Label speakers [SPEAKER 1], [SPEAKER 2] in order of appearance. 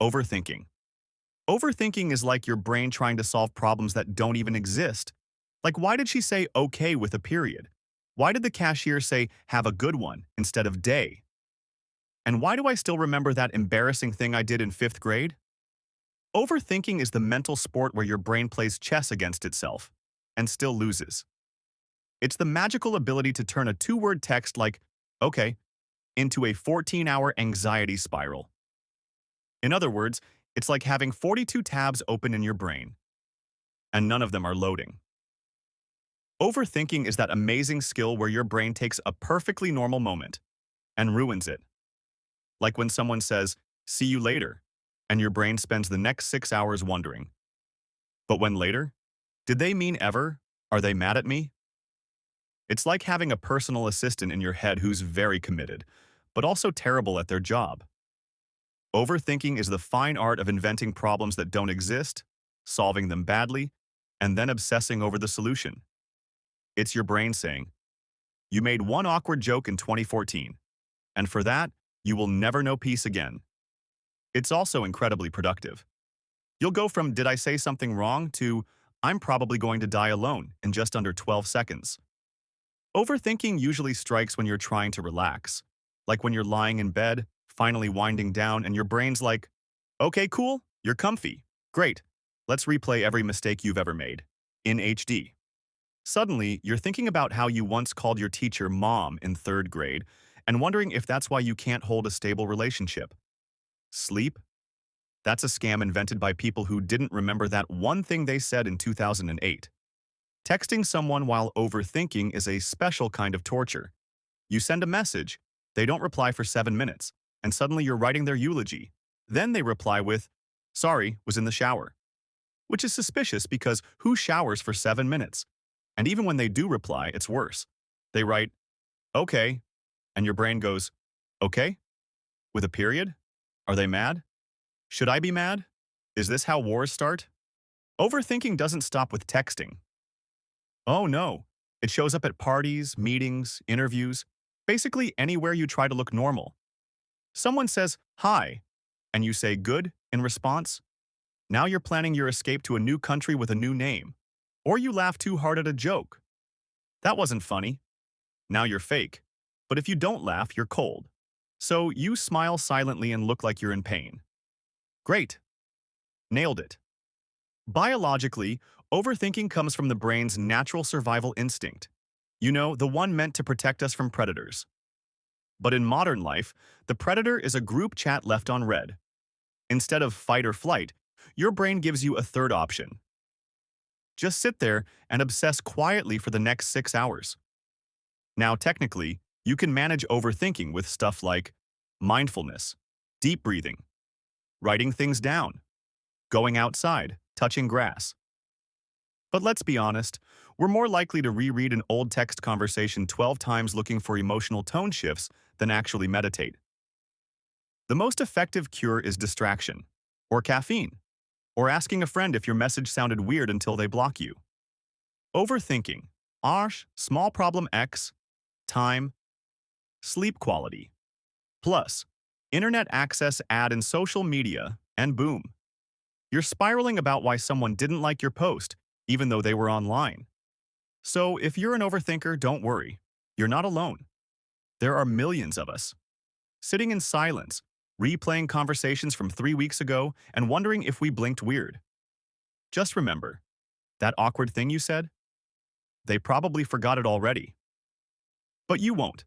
[SPEAKER 1] Overthinking. Overthinking is like your brain trying to solve problems that don't even exist. Like, why did she say okay with a period? Why did the cashier say have a good one instead of day? And why do I still remember that embarrassing thing I did in fifth grade? Overthinking is the mental sport where your brain plays chess against itself and still loses. It's the magical ability to turn a two-word text like, okay, into a 14-hour anxiety spiral. In other words, it's like having 42 tabs open in your brain, and none of them are loading. Overthinking is that amazing skill where your brain takes a perfectly normal moment and ruins it. Like when someone says, see you later, and your brain spends the next 6 hours wondering, but when later? Did they mean ever? Are they mad at me? It's like having a personal assistant in your head who's very committed, but also terrible at their job. Overthinking is the fine art of inventing problems that don't exist, solving them badly, and then obsessing over the solution. It's your brain saying, you made one awkward joke in 2014, and for that, you will never know peace again. It's also incredibly productive. You'll go from did I say something wrong to I'm probably going to die alone in just under 12 seconds. Overthinking usually strikes when you're trying to relax, like when you're lying in bed, finally winding down, and your brain's like, okay, cool, you're comfy. Great. Let's replay every mistake you've ever made. In HD. Suddenly, you're thinking about how you once called your teacher mom in third grade and wondering if that's why you can't hold a stable relationship. Sleep? That's a scam invented by people who didn't remember that one thing they said in 2008. Texting someone while overthinking is a special kind of torture. You send a message, they don't reply for 7 minutes, and suddenly you're writing their eulogy. Then they reply with, sorry, was in the shower. Which is suspicious because who showers for 7 minutes? And even when they do reply, it's worse. They write, okay, and your brain goes, okay? With a period? Are they mad? Should I be mad? Is this how wars start? Overthinking doesn't stop with texting. Oh no, it shows up at parties, meetings, interviews, basically anywhere you try to look normal. Someone says, hi, and you say good in response. Now you're planning your escape to a new country with a new name. Or you laugh too hard at a joke. That wasn't funny. Now you're fake. But if you don't laugh, you're cold. So you smile silently and look like you're in pain. Great. Nailed it. Biologically, overthinking comes from the brain's natural survival instinct. You know, the one meant to protect us from predators. But in modern life, the predator is a group chat left on red. Instead of fight or flight, your brain gives you a third option. Just sit there and obsess quietly for the next 6 hours. Now, technically, you can manage overthinking with stuff like mindfulness, deep breathing, writing things down, going outside, touching grass. But let's be honest, we're more likely to reread an old text conversation 12 times looking for emotional tone shifts than actually meditate. The most effective cure is distraction, or caffeine, or asking a friend if your message sounded weird until they block you. Overthinking, small problem X, time, sleep quality, plus internet access add in social media, and boom. You're spiraling about why someone didn't like your post, even though they were online. So if you're an overthinker, don't worry. You're not alone. There are millions of us. Sitting in silence, replaying conversations from 3 weeks ago and wondering if we blinked weird. Just remember, that awkward thing you said? They probably forgot it already. But you won't.